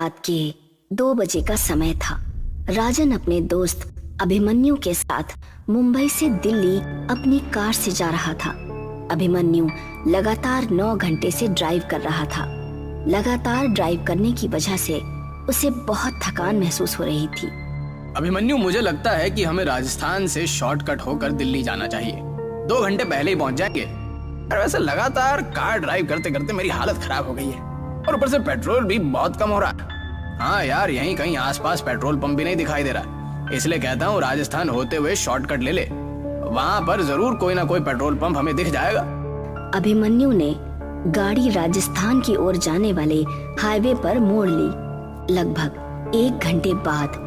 रात के 2 बजे का समय था। राजन अपने दोस्त अभिमन्यु के साथ मुंबई से दिल्ली अपनी कार से जा रहा था। अभिमन्यु लगातार 9 घंटे से ड्राइव कर रहा था। लगातार ड्राइव करने की वजह से उसे बहुत थकान महसूस हो रही थी। अभिमन्यु, मुझे लगता है कि हमें राजस्थान से शॉर्टकट होकर दिल्ली जाना चाहिए। 2 घंटे पहले ही पहुंच जाएंगे। और वैसे लगातार कार ड्राइव करते करते मेरी हालत खराब हो गई है और ऊपर से पेट्रोल भी बहुत कम हो रहा है। हाँ यार, यहीं कहीं आसपास पेट्रोल पंप भी नहीं दिखाई दे रहा, इसलिए कहता हूँ राजस्थान होते हुए शॉर्टकट ले ले। वहाँ पर जरूर कोई ना कोई पेट्रोल पंप हमें दिख जाएगा। अभिमन्यु ने गाड़ी राजस्थान की ओर जाने वाले हाईवे पर मोड़ ली। लगभग 1 घंटे बाद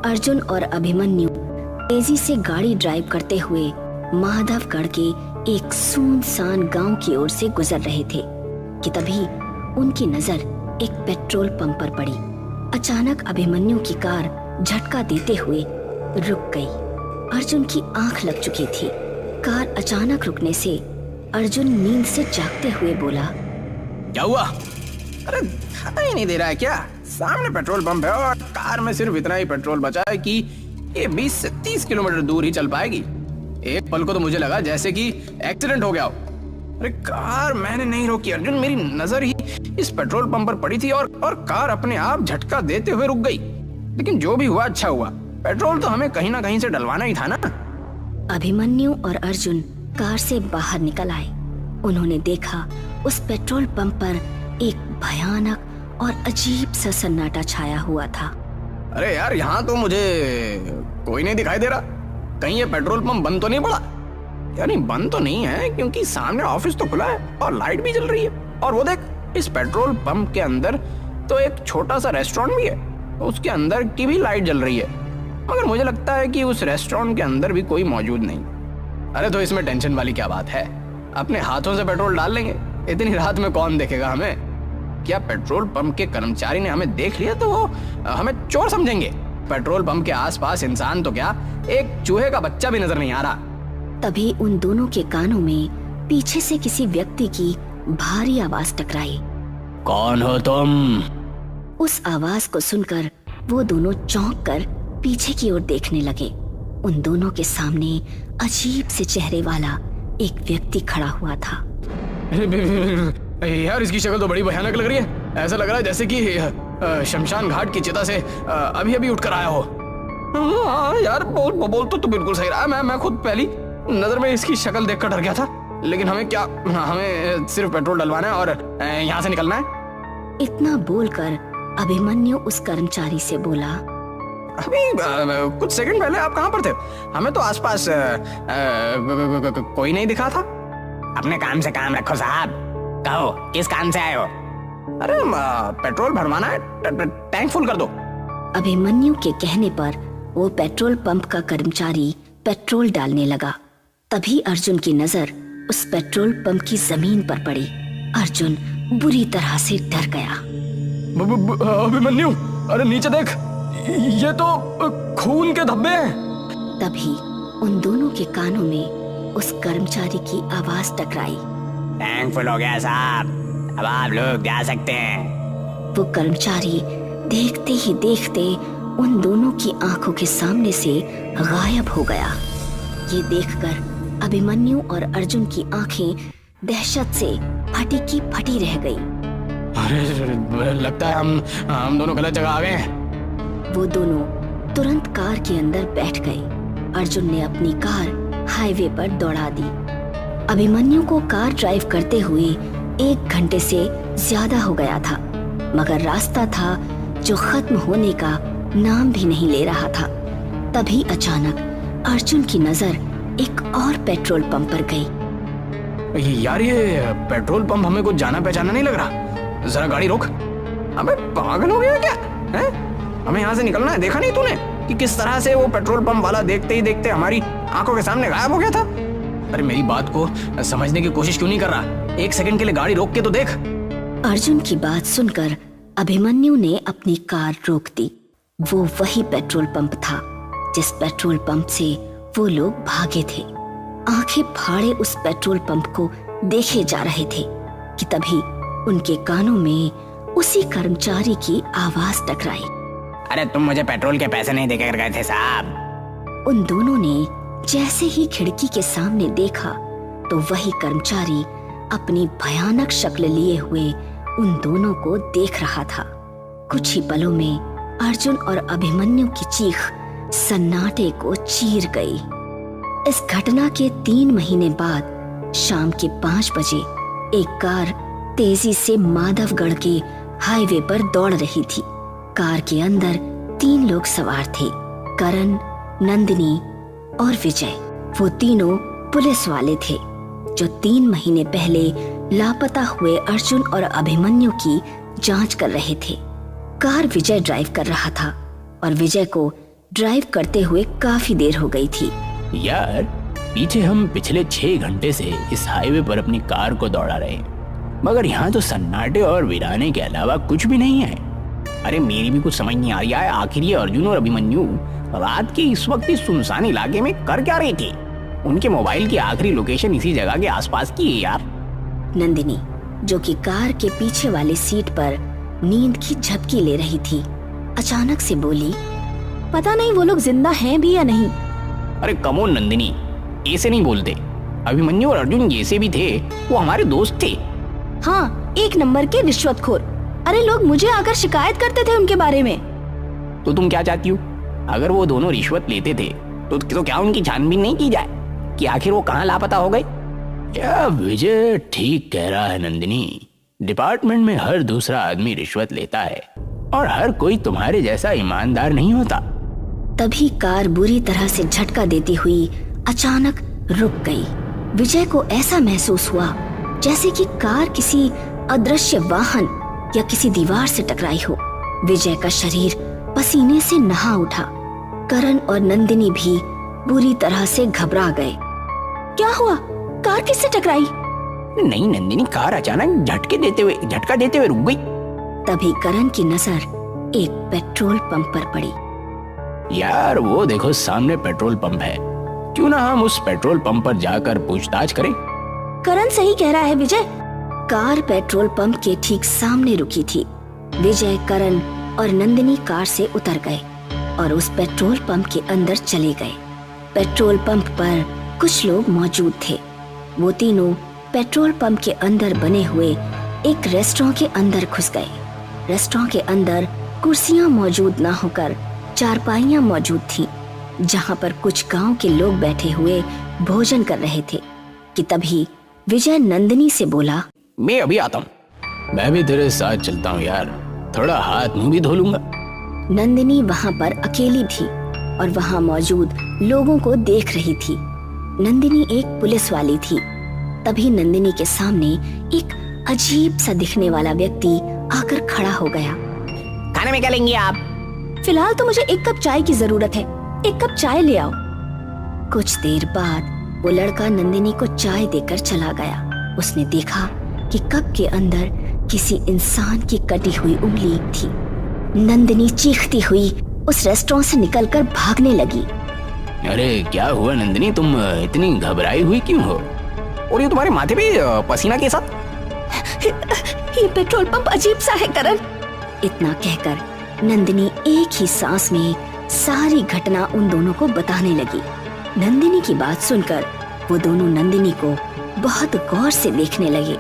अर्जुन और अभिमन्यु तेजी से गाड़ी ड्राइव करते हुए माधवगढ़ के एक सुनसान गांव की ओर से गुजर रहे थे कि तभी उनकी नजर एक पेट्रोल पंप पर पड़ी। अचानक अभिमन्यु की कार झटका देते हुए रुक गई। अर्जुन की आंख लग चुकी थी। कार अचानक रुकने से अर्जुन नींद से जागते हुए बोला, क्या हुआ? अरे दिखाई नहीं दे रहा है क्या? सामने पेट्रोल पंप है और कार में सिर्फ इतना ही पेट्रोल बचा है कि ये 20 से 30 किलोमीटर दूर ही चल पाएगी। एक पल को तो मुझे लगा जैसे कि एक्सीडेंट हो गया हो। अरे कार मैंने नहीं रोकी अर्जुन, मेरी नजर ही इस पेट्रोल पंप पर पड़ी थी और कार अपने आप झटका देते हुए रुक गई। लेकिन जो भी हुआ अच्छा हुआ, पेट्रोल तो हमें कहीं ना कहीं से डलवाना ही था ना। अभिमन्यु और अर्जुन कार से बाहर निकल आए। उन्होंने देखा उस पेट्रोल पंप पर एक भयानक और अजीब सा सन्नाटा छाया हुआ था। अरे यार, यहाँ तो मुझे कोई नहीं दिखाई दे रहा। कहीं ये पेट्रोल पंप बंद तो नहीं पड़ा? यानी बंद तो नहीं है, क्योंकि सामने ऑफिस तो खुला है और लाइट भी जल रही है। और वो देख, इस पेट्रोल पंप के अंदर तो एक छोटा सा रेस्टोरेंट भी है, उसके अंदर की भी लाइट जल रही है। मगर मुझे लगता है कि उस रेस्टोरेंट के अंदर भी कोई मौजूद नहीं। अरे तो इसमें टेंशन वाली क्या बात है? अपने हाथों से पेट्रोल डाल लेंगे। इतनी रात में कौन देखेगा हमें? क्या पेट्रोल पंप के कर्मचारी ने हमें देख लिया तो वो हमें चोर समझेंगे? पेट्रोल पंप के आसपास इंसान तो क्या, एक चूहे का बच्चा भी नजर नहीं आ रहा। तभी उन दोनों के कानों में पीछे से किसी व्यक्ति की भारी आवाज टकराई। कौन हो तुम? उस आवाज को सुनकर वो दोनों चौंक कर पीछे की ओर देखने लगे। उन दोनों के सामने अजीब से चेहरे वाला एक व्यक्ति खड़ा हुआ था। यार, इसकी शक्ल तो बड़ी भयानक लग रही है। ऐसा लग रहा है जैसे कि शमशान घाट की चिता से अभी अभी उठकर आया हो। हाँ यार, बोल तो बिल्कुल सही रहा है। मैं खुद पहली नजर में इसकी शक्ल देखकर डर गया था। लेकिन हमें सिर्फ पेट्रोल डलवाना है और यहाँ से निकलना है। इतना बोलकर अभिमन्यु उस कर्मचारी से बोला, अभी कुछ सेकंड पहले आप कहाँ पर थे? हमें तो आसपास कोई नहीं दिखा था। अपने काम से काम रखो साहब। कहो, किस काम से आए हो? अरे पेट्रोल भरवाना है, टैंक फुल कर दो। अभिमन्यु के कहने पर वो पेट्रोल पंप का कर्मचारी पेट्रोल डालने लगा। तभी अर्जुन की नजर उस पेट्रोल पंप की जमीन पर पड़ी। अर्जुन बुरी तरह से डर गया। अभिमन्यु, अरे नीचे देख, ये तो खून के धब्बे हैं। तभी उन दोनों के कानों में उस कर्मचारी की आवाज टकराई। टैंक फुल हो गया साहब, अब आप लोग जा सकते हैं। वो कर्मचारी देखते ही देखते उन दोनों की आंखों के सामने से गायब हो गया। ये देखकर अभिमन्यु और अर्जुन की आंखें दहशत से फटी की फटी रह गई। अरे लगता है हम दोनों गलत जगह आ गए हैं। वो दोनों तुरंत कार के अंदर बैठ गए। अर्जुन ने अपनी कार हाईवे पर दौड़ा दी। अभिमन्यु को कार ड्राइव करते हुए 1 घंटे से ज्यादा हो गया था, मगर रास्ता था जो खत्म होने का नाम भी नहीं ले रहा था। तभी अचानक अर्जुन की नजर एक और पेट्रोल पंप पर गई। यार, ये पेट्रोल पंप हमें कुछ जाना पहचाना नहीं लग रहा। जरा गाड़ी रोक। अबे पागल हो गया क्या है? हमें यहाँ से निकलना है। देखा नहीं तूने कि किस तरह से वो पेट्रोल पंप वाला देखते ही देखते हमारी आंखों के सामने गायब हो गया था? अरे मेरी बात को समझने की कोशिश क्यों नहीं कर रहा? 1 सेकंड के लिए गाड़ी रोक के तो देख। अर्जुन की बात सुनकर अभिमन्यु ने अपनी कार रोक दी। वो वही पेट्रोल पंप था जिस पेट्रोल पंप से वो लोग भागे थे। आंखें फाड़े उस पेट्रोल पंप को देखे जा रहे थे कि तभी उनके कानों में उसी कर्मचारी की आवाज टकराई। अरे तुम मुझे पेट्रोल के पैसे नहीं देकर गए थे साहब। उन दोनों ने जैसे ही खिड़की के सामने देखा तो वही कर्मचारी अपनी भयानक शक्ल लिए हुए उन दोनों को देख रहा था। कुछ ही पलों में अर्जुन और अभिमन्यु की चीख सन्नाटे को चीर गई। इस घटना के 3 महीने बाद शाम के 5 बजे एक कार तेजी से माधवगढ़ के हाईवे पर दौड़ रही थी। कार के अंदर 3 लोग सवार थे, करण, नंदिनी और विजय। वो तीनों पुलिस वाले थे जो 3 महीने पहले लापता हुए अर्जुन और अभिमन्यु की जांच कर रहे थे। कार विजय ड्राइव कर रहा था और विजय को ड्राइव करते हुए काफी देर हो गई थी। यार, पीछे हम पिछले 6 घंटे से इस हाईवे पर अपनी कार को दौड़ा रहे हैं, मगर यहाँ तो सन्नाटे और वीराने के अलावा कुछ भी नहीं है। अरे मेरी भी कुछ समझ नहीं आ रही है, आखिर ये अर्जुन और अभिमन्यु रात के इस वक्त इस सुनसान इलाके में कर क्या रहे थे? उनके मोबाइल की आखिरी लोकेशन इसी जगह के आसपास की है यार। नंदिनी, जो कि कार के पीछे वाली सीट पर नींद की झपकी ले रही थी, अचानक से बोली, पता नहीं वो लोग जिंदा हैं भी या नहीं। अरे कम ऑन नंदिनी, ऐसे नहीं बोलते। अभिमन्यु और अर्जुन जैसे भी थे वो हमारे दोस्त थे। हाँ, 1 नंबर के रिश्वतखोर। अरे लोग मुझे आकर शिकायत करते थे उनके बारे में। तो तुम क्या चाहती हो? अगर वो दोनों रिश्वत लेते थे तो क्या उनकी छानबीन नहीं की जाए कि आखिर वो कहाँ लापता हो गए? या विजय ठीक कह रहा है नंदिनी। डिपार्टमेंट में हर दूसरा आदमी रिश्वत लेता है और हर कोई तुम्हारे जैसा ईमानदार नहीं होता। तभी कार बुरी तरह से झटका देती हुई अचानक रुक गई। विजय को ऐसा महसूस हुआ जैसे कि कार किसी अदृश्य वाहन या किसी दीवार से टकराई हो। विजय का शरीर पसीने से नहा उठा। करण और नंदिनी भी बुरी तरह से घबरा गए। क्या हुआ? कार किससे टकराई? नहीं नंदिनी, कार अचानक झटका देते हुए रुक गई। तभी करण की नजर एक पेट्रोल पंप पर पड़ी। यार वो देखो, सामने पेट्रोल पंप है। क्यों ना हम उस पेट्रोल पंप पर जाकर पूछताछ करें? करण सही कह रहा है विजय। कार पेट्रोल पंप के ठीक सामने रुकी थी। विजय, करण और नंदिनी कार से उतर गए और उस पेट्रोल पंप के अंदर चले गए। पेट्रोल पंप पर कुछ लोग मौजूद थे। वो तीनों पेट्रोल पंप के अंदर बने हुए एक रेस्टोरेंट के अंदर घुस गए। रेस्टोरेंट के अंदर कुर्सियां मौजूद ना होकर चारपाइयां मौजूद थीं, जहां पर कुछ गांव के लोग बैठे हुए भोजन कर रहे थे कि तभी विजय नंदिनी से बोला, मैं अभी आता हूँ। मैं भी तेरे साथ चलता हूँ यार, थोड़ा हाथ मुंह भी धो लूंगा। नंदिनी वहां पर अकेली थी और वहां मौजूद लोगों को देख रही थी। नंदिनी एक पुलिस वाली थी। तभी नंदिनी के सामने एक अजीब सा दिखने वाला व्यक्ति आकर खड़ा हो गया। खाने में क्या लेंगी आप? फिलहाल तो मुझे 1 कप चाय की जरूरत है, 1 कप चाय ले आओ। कुछ देर बाद वो लड़का नंदिनी को चाय देकर चला गया। उसने देखा कि कप के अंदर किसी इंसान की कटी हुई उंगली थी। नंदिनी चीखती हुई उस रेस्टोरेंट से निकलकर भागने लगी। अरे क्या हुआ नंदिनी, तुम इतनी घबराई हुई क्यों हो? और ये तुम्हारे माथे पे पसीना के साथ? ये पेट्रोल पंप अजीब सा है करण। इतना कहकर नंदिनी एक ही सांस में सारी घटना उन दोनों को बताने लगी। नंदिनी की बात सुनकर वो दोनों नंदिनी को बहुत गौर से देखने लगे।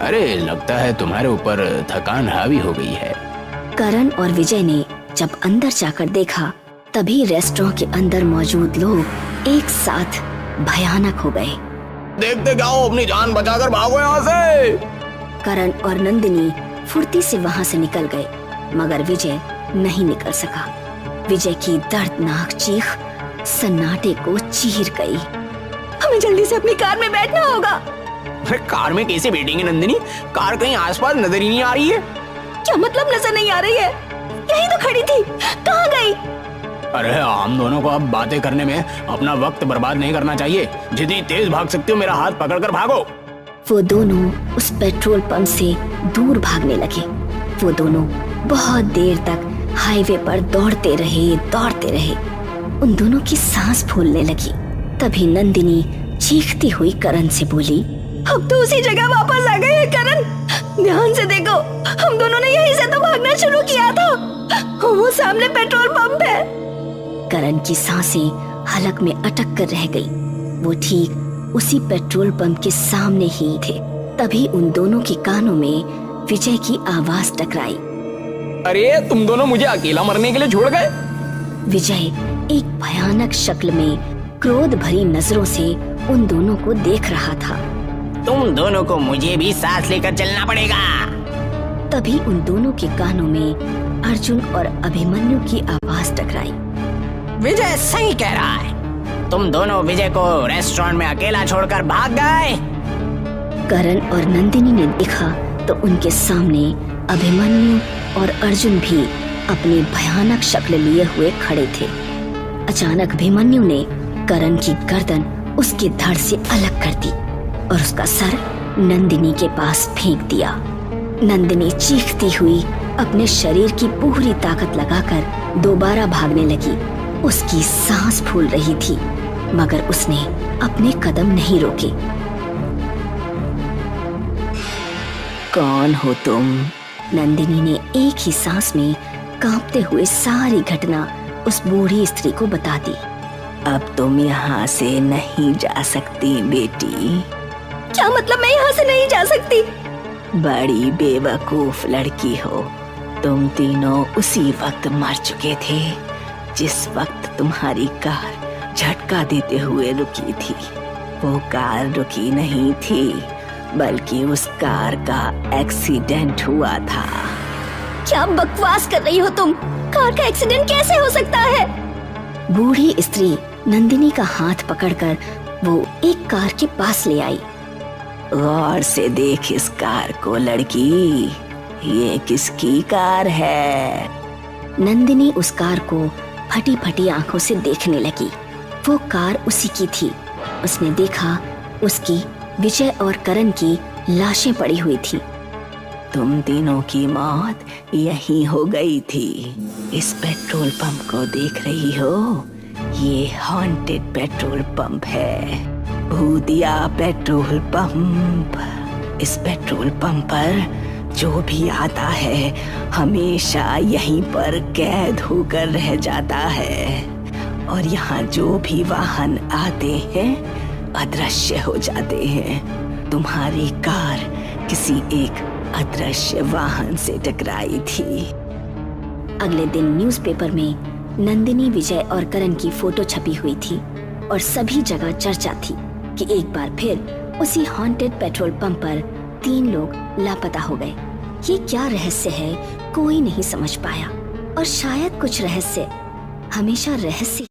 अरे लगता है तुम्हारे ऊपर थकान हावी हो गई है। करण और विजय ने जब अंदर जाकर देखा तभी रेस्टोरेंट के अंदर मौजूद लोग एक साथ भयानक हो गए। देखते जाओ, अपनी जान बचाकर भागो यहाँ से। करण और नंदिनी फुर्ती से वहां से निकल गए, मगर विजय नहीं निकल सका। विजय की दर्दनाक चीख सन्नाटे को चीर गई। हमें जल्दी से अपनी कार में बैठना होगा। अरे कार में कैसे बैठेंगे नंदिनी? कार कहीं आसपास नजर ही नहीं आ रही है। क्या मतलब नजर नहीं आ रही है? यही तो खड़ी थी, कहाँ गई? अरे हम दोनों को अब बातें करने में अपना वक्त बर्बाद नहीं करना चाहिए। जितनी तेज भाग सकते हो मेरा हाथ पकड़कर भागो। वो दोनों उस पेट्रोल पंप से दूर भागने लगे। वो दोनों बहुत देर तक हाईवे पर दौड़ते रहे। उन दोनों की सांस फूलने लगी। तभी नंदिनी चीखती हुई करण से बोली, अब तो उसी जगह वापस आ गए हैं करण। ध्यान से देखो, हम दोनों ने यहीं से तो भागना शुरू किया था। वो सामने पेट्रोल पंप है। करण की सांसें हलक में अटक कर रह गई। वो ठीक उसी पेट्रोल पंप के सामने ही थे। तभी उन दोनों के कानों में विजय की आवाज टकराई। अरे तुम दोनों मुझे अकेला मरने के लिए छोड़ गए? विजय एक भयानक शक्ल में क्रोध भरी नजरों से उन दोनों को देख रहा था। तुम दोनों को मुझे भी साथ लेकर चलना पड़ेगा। तभी उन दोनों के कानों में अर्जुन और अभिमन्यु की आवाज टकराई। विजय सही कह रहा है, तुम दोनों विजय को रेस्टोरेंट में अकेला छोड़कर भाग गए। करण और नंदिनी ने देखा तो उनके सामने अभिमन्यु और अर्जुन भी अपनी भयानक शक्ल लिए हुए खड़े थे। अचानक अभिमन्यु ने करण की गर्दन उसके धड़ से अलग कर दी और उसका सर नंदिनी के पास फेंक दिया। नंदिनी चीखती हुई अपने शरीर की पूरी ताकत लगाकर दोबारा भागने लगी। उसकी सांस फूल रही थी मगर उसने अपने कदम नहीं रोके। कौन हो तुम? नंदिनी ने एक ही सांस में कांपते हुए सारी घटना उस बूढ़ी स्त्री को बता दी। अब तुम यहाँ से नहीं जा सकती बेटी। क्या मतलब मैं यहाँ से नहीं जा सकती? बड़ी बेवकूफ लड़की हो। तुम तीनों उसी वक्त मर चुके थे जिस वक्त तुम्हारी कार झटका देते हुए रुकी थी। वो कार रुकी नहीं थी बल्कि उस कार का एक्सीडेंट हुआ था। क्या बकवास कर रही हो तुम? कार का एक्सीडेंट कैसे हो सकता है? बूढ़ी स्त्री नंदिनी का हाथ पकड़कर वो एक कार के पास ले आई। गौर से देख इस कार को लड़की, ये किसकी कार है? नंदिनी उस कार को फटी फटी आंखों से देखने लगी। वो कार उसी की थी। उसने देखा उसकी विजय और करण की लाशें पड़ी हुई थी। तुम तीनों की मौत यहीं हो गई थी। इस पेट्रोल पंप को देख रही हो? ये हॉन्टेड पेट्रोल पंप है, भूतिया पेट्रोल पंप। इस पेट्रोल पंप पर जो भी आता है हमेशा यहीं पर कैद होकर रह जाता है और यहाँ जो भी वाहन आते हैं अदृश्य हो जाते हैं। तुम्हारी कार किसी एक अदृश्य वाहन से टकराई थी। अगले दिन न्यूज़पेपर में नंदिनी, विजय और करण की फोटो छपी हुई थी और सभी जगह चर्चा थी कि एक बार फिर उसी हॉन्टेड पेट्रोल पंप पर 3 लोग लापता हो गए। ये क्या रहस्य है कोई नहीं समझ पाया और शायद कुछ रहस्य हमेशा रहस्य